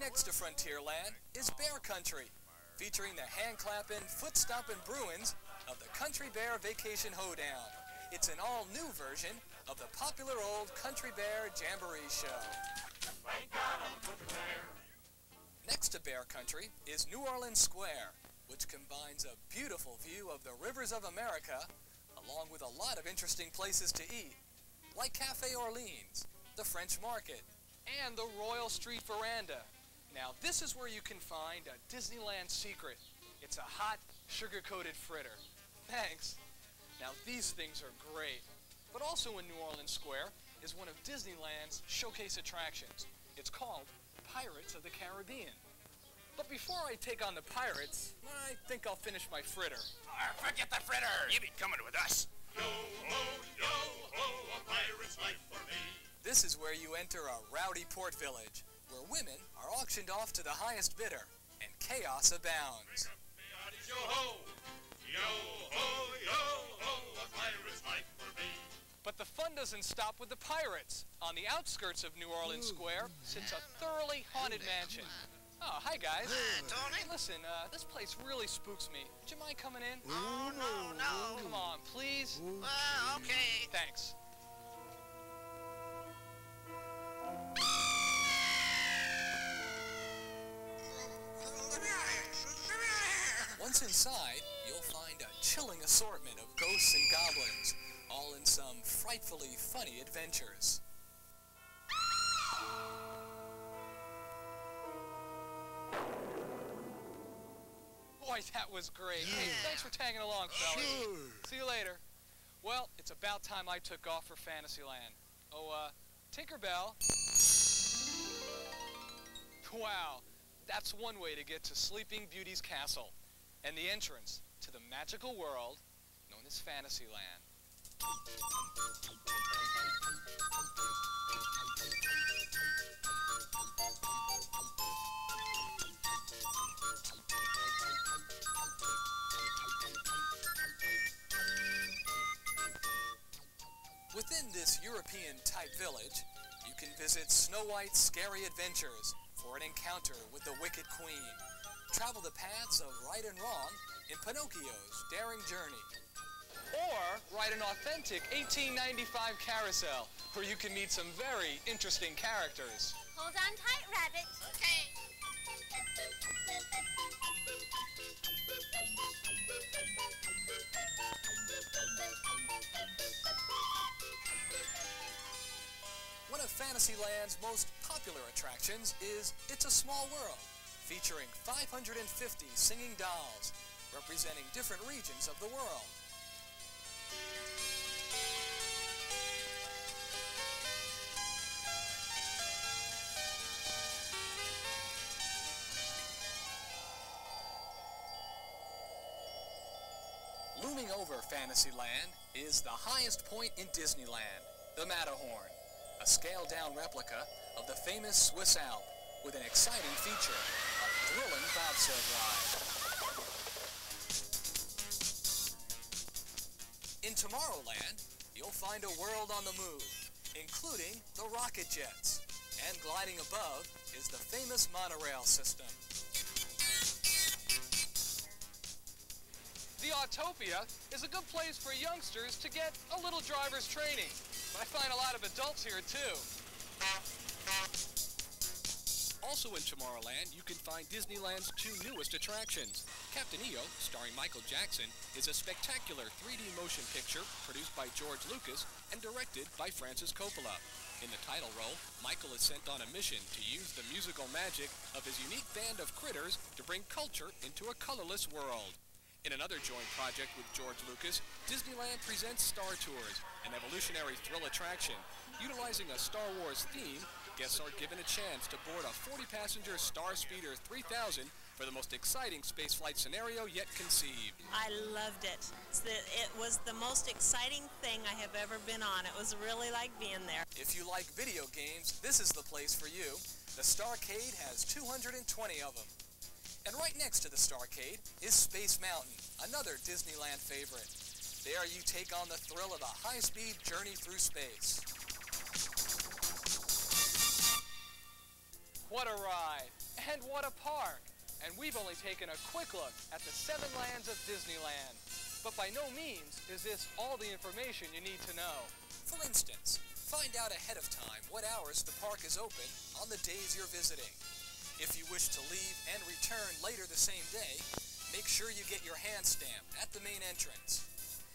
next to Frontierland is Bear Country, featuring the hand-clapping, foot-stomping Bruins of the Country Bear Vacation Hoedown. It's an all-new version of the popular old Country Bear Jamboree show. Next to Bear Country is New Orleans Square, which combines a beautiful view of the rivers of America, along with a lot of interesting places to eat, like Cafe Orleans, the French Market, and the Royal Street Veranda. Now, this is where you can find a Disneyland secret. It's a hot, sugar-coated fritter. Thanks. Now, these things are great. But also in New Orleans Square is one of Disneyland's showcase attractions. It's called Pirates of the Caribbean. But before I take on the pirates, I think I'll finish my fritter. Forget the fritter! You be coming with us. Yo ho, a pirate's life for me. This is where you enter a rowdy port village, where women are auctioned off to the highest bidder, and chaos abounds. Yo ho, a pirate's life for me. But the fun doesn't stop with the pirates. On the outskirts of New Orleans Square sits a thoroughly haunted mansion. Oh, hi guys. Tony? Listen, this place really spooks me. Would you mind coming in? Oh, no. Come on, please. Okay. Thanks. Once inside, you'll find a chilling assortment of ghosts and goblins, all in some frightfully funny adventures. Boy, that was great. Yeah. Hey, thanks for tagging along, fellas. Sure. See you later. Well, it's about time I took off for Fantasyland. Oh, Tinkerbell. Wow, that's one way to get to Sleeping Beauty's castle and the entrance to the magical world known as Fantasyland. Within this European-type village, you can visit Snow White's scary adventures for an encounter with the Wicked Queen. Travel the paths of right and wrong in Pinocchio's daring journey. Or ride an authentic 1895 carousel where you can meet some very interesting characters. Hold on tight, Rabbit. Okay. One of Fantasyland's most popular attractions is It's a Small World, featuring 550 singing dolls representing different regions of the world. Looming over Fantasyland is the highest point in Disneyland, the Matterhorn, a scaled-down replica of the famous Swiss Alp with an exciting feature, a thrilling bobsled ride. In Tomorrowland, you'll find a world on the move, including the rocket jets, and gliding above is the famous monorail system. The Autopia is a good place for youngsters to get a little driver's training, but I find a lot of adults here too. Also in Tomorrowland, you can find Disneyland's two newest attractions. Captain EO, starring Michael Jackson, is a spectacular 3D motion picture produced by George Lucas and directed by Francis Coppola. In the title role, Michael is sent on a mission to use the musical magic of his unique band of critters to bring culture into a colorless world. In another joint project with George Lucas, Disneyland presents Star Tours, an evolutionary thrill attraction. Utilizing a Star Wars theme, guests are given a chance to board a 40-passenger Star Speeder 3000 for the most exciting spaceflight scenario yet conceived. I loved it. It was the most exciting thing I have ever been on. It was really like being there. If you like video games, this is the place for you. The Starcade has 220 of them. And right next to the Starcade is Space Mountain, another Disneyland favorite. There you take on the thrill of a high-speed journey through space. What a ride! And what a park! And we've only taken a quick look at the 7 lands of Disneyland. But by no means is this all the information you need to know. For instance, find out ahead of time what hours the park is open on the days you're visiting. If you wish to leave and return later the same day, make sure you get your hand stamp at the main entrance.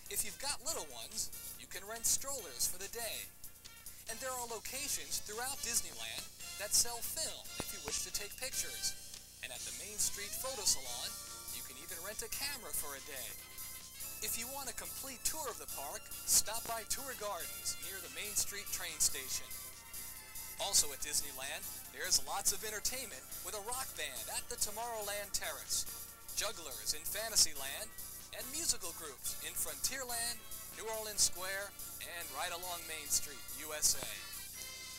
If you've got little ones, you can rent strollers for the day. And there are locations throughout Disneyland that sell film if you wish to take pictures. And at the Main Street Photo Salon, you can even rent a camera for a day. If you want a complete tour of the park, stop by Tour Gardens near the Main Street train station. Also at Disneyland, there's lots of entertainment with a rock band at the Tomorrowland Terrace, jugglers in Fantasyland, and musical groups in Frontierland, New Orleans Square, and right along Main Street, USA.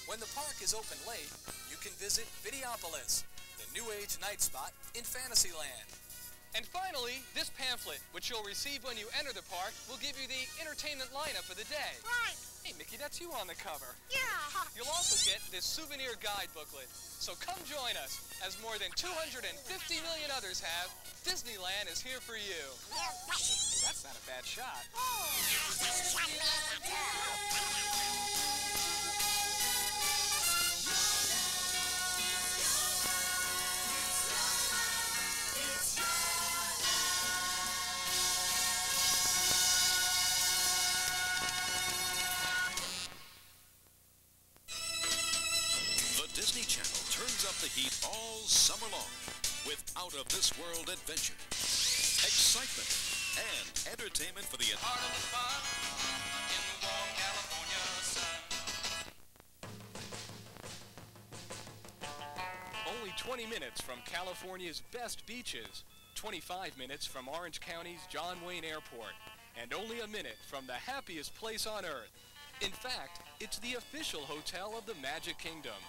When the park is open late, you can visit Videopolis, the New Age night spot in Fantasyland. And finally, this pamphlet, which you'll receive when you enter the park, will give you the entertainment lineup for the day. Right. Hey, Mickey, that's you on the cover. Yeah. You'll also get this souvenir guide booklet. So come join us. As more than 250 million others have, Disneyland is here for you. Hey, that's not a bad shot. Disney Channel turns up the heat all summer long with out-of-this-world adventure, excitement, and entertainment for the Heart of the fun in the warm California sun. Only 20 minutes from California's best beaches, 25 minutes from Orange County's John Wayne Airport, and only a minute from the happiest place on Earth. In fact, it's the official hotel of the Magic Kingdom.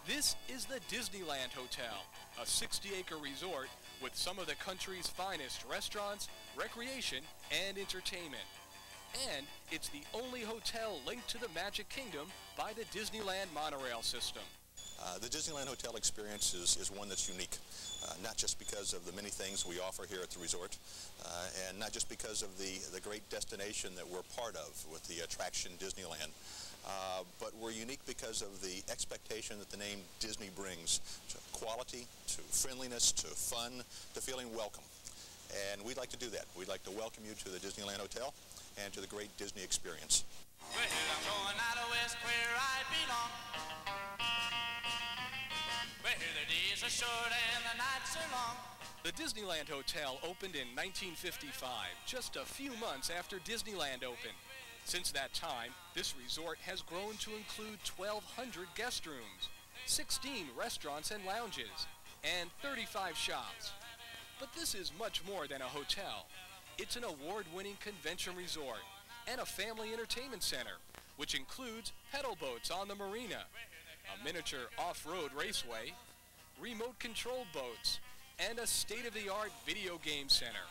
This is the Disneyland Hotel, a 60-acre resort with some of the country's finest restaurants, recreation, and entertainment. And it's the only hotel linked to the Magic Kingdom by the Disneyland monorail system. The Disneyland Hotel experience is one that's unique, not just because of the many things we offer here at the resort, and not just because of the great destination that we're part of with the attraction Disneyland, but we're unique because of the expectation that the name Disney brings to quality, to friendliness, to fun, to feeling welcome. And we'd like to do that. We'd like to welcome you to the Disneyland Hotel and to the great Disney experience. Well, I'm going out west where I belong, where the days are short and the nights are long. The Disneyland Hotel opened in 1955, just a few months after Disneyland opened. Since that time, this resort has grown to include 1,200 guest rooms, 16 restaurants and lounges, and 35 shops. But this is much more than a hotel. It's an award-winning convention resort and a family entertainment center, which includes pedal boats on the marina, a miniature off-road raceway, remote-controlled boats, and a state-of-the-art video game center.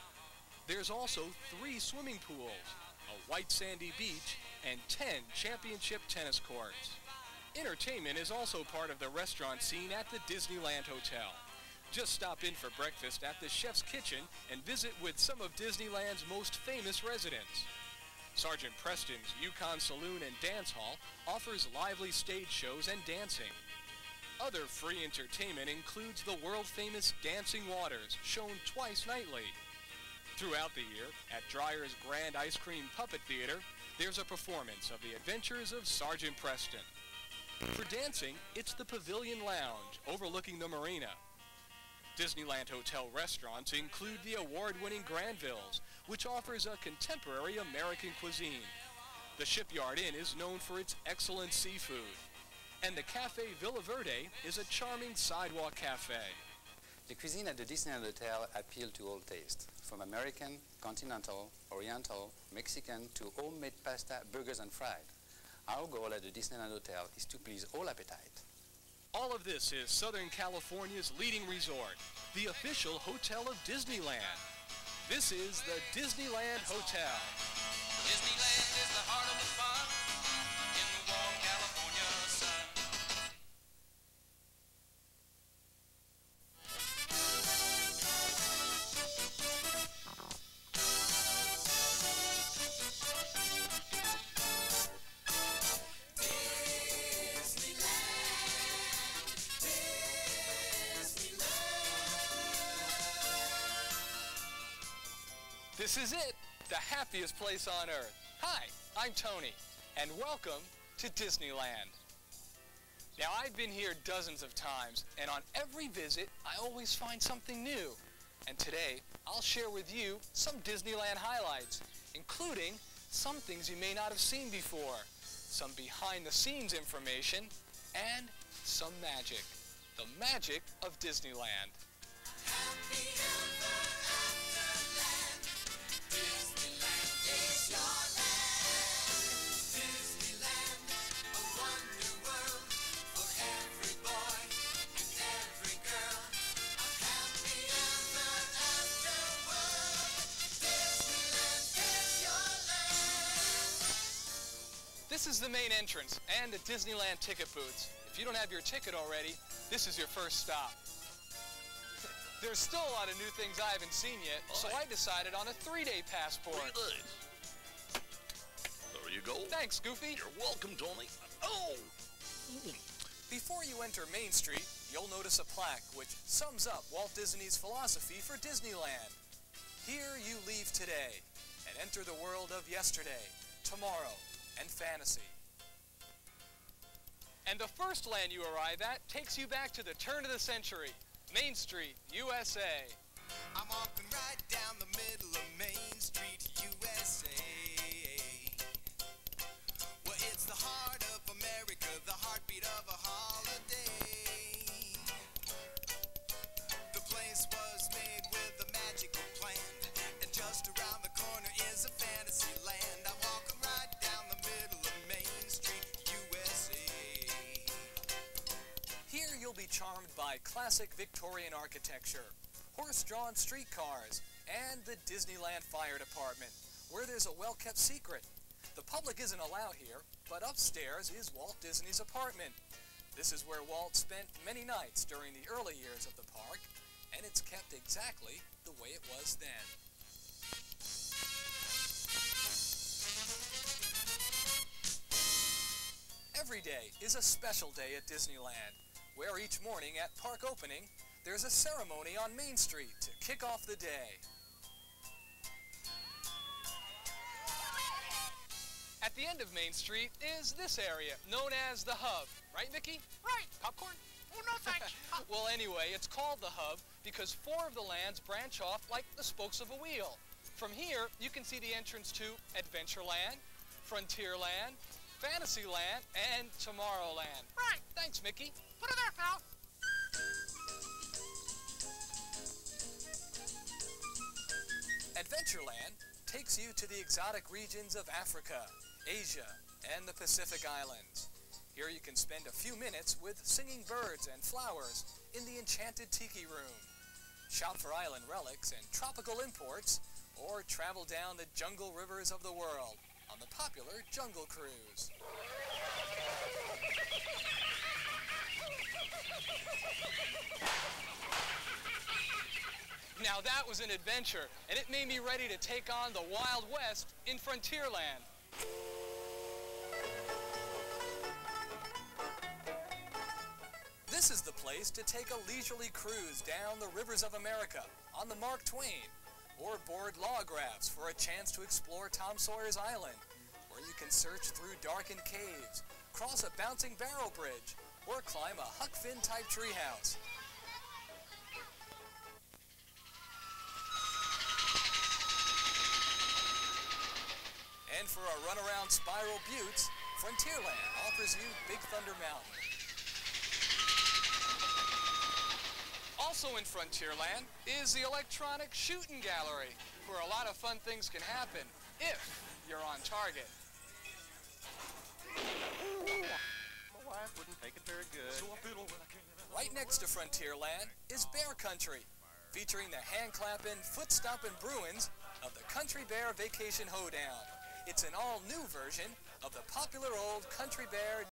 There's also 3 swimming pools, a white sandy beach, and 10 championship tennis courts. Entertainment is also part of the restaurant scene at the Disneyland Hotel. Just stop in for breakfast at the Chef's Kitchen and visit with some of Disneyland's most famous residents. Sergeant Preston's Yukon Saloon and Dance Hall offers lively stage shows and dancing. Other free entertainment includes the world-famous Dancing Waters, shown twice nightly. Throughout the year, at Dreyer's Grand Ice Cream Puppet Theater, there's a performance of the adventures of Sergeant Preston. For dancing, it's the Pavilion Lounge, overlooking the marina. Disneyland Hotel restaurants include the award-winning Granville's, which offers a contemporary American cuisine. The Shipyard Inn is known for its excellent seafood. And the Cafe Villa Verde is a charming sidewalk cafe. The cuisine at the Disneyland Hotel appeals to all tastes, from American, continental, oriental, Mexican to homemade pasta, burgers and fried. Our goal at the Disneyland Hotel is to please all appetite. All of this is Southern California's leading resort, the official hotel of Disneyland. This is the Disneyland Hotel. Disneyland is the heart of the fun in the warm California sun. This is it, the happiest place on earth. Hi, I'm Tony, and welcome to Disneyland. Now, I've been here dozens of times, and on every visit, I always find something new. And today, I'll share with you some Disneyland highlights, including some things you may not have seen before, some behind-the-scenes information, and some magic. The magic of Disneyland. Happy ever afterland. Disneyland is your land. Disneyland, a wonder world for every boy and every girl. A happy ever after world. Disneyland is your land. This is the main entrance and the Disneyland ticket booths. If you don't have your ticket already, this is your first stop. There's still a lot of new things I haven't seen yet, so I decided on a 3-day passport. 3 days. There you go. Thanks, Goofy. You're welcome, Tony. Oh! Before you enter Main Street, you'll notice a plaque which sums up Walt Disney's philosophy for Disneyland. Here you leave today and enter the world of yesterday, tomorrow, and fantasy. And the first land you arrive at takes you back to the turn of the century, Main Street, USA. I'm walking right down the middle of Main Street, USA. Well, it's the heart of America, the heartbeat of a holiday. The place was made with a magical plan, and just around the corner is a fantasy land. I'm walking right down the middle of Main Street, USA. Here you'll be charmed by classic Victorian architecture, horse-drawn streetcars, and the Disneyland Fire Department, where there's a well-kept secret. The public isn't allowed here, but upstairs is Walt Disney's apartment. This is where Walt spent many nights during the early years of the park, and it's kept exactly the way it was then. Every day is a special day at Disneyland, where each morning at park opening, there's a ceremony on Main Street to kick off the day. At the end of Main Street is this area, known as the Hub. Right, Mickey? Right. Popcorn? Oh, no thanks. Well, anyway, it's called the Hub because 4 of the lands branch off like the spokes of a wheel. From here, you can see the entrance to Adventureland, Frontierland, Fantasyland, and Tomorrowland. Right. Thanks, Mickey. Put it there, pal. Adventureland takes you to the exotic regions of Africa, Asia, and the Pacific Islands. Here you can spend a few minutes with singing birds and flowers in the enchanted tiki room. Shop for island relics and tropical imports, or travel down the jungle rivers of the world on the popular Jungle Cruise. Now that was an adventure, and it made me ready to take on the Wild West in Frontierland. This is the place to take a leisurely cruise down the rivers of America on the Mark Twain, or board log rafts for a chance to explore Tom Sawyer's Island, where you can search through darkened caves, cross a bouncing barrel bridge, or climb a Huck Finn-type treehouse. And for a run around Spiral Buttes, Frontierland offers you Big Thunder Mountain. Also in Frontierland is the Electronic Shooting Gallery, where a lot of fun things can happen if you're on target. My wife wouldn't take it very good. So I fiddle when I can. Right next to Frontierland is Bear Country, featuring the hand-clapping, foot-stomping Bruins of the Country Bear Vacation Hoedown. It's an all-new version of the popular old Country Bear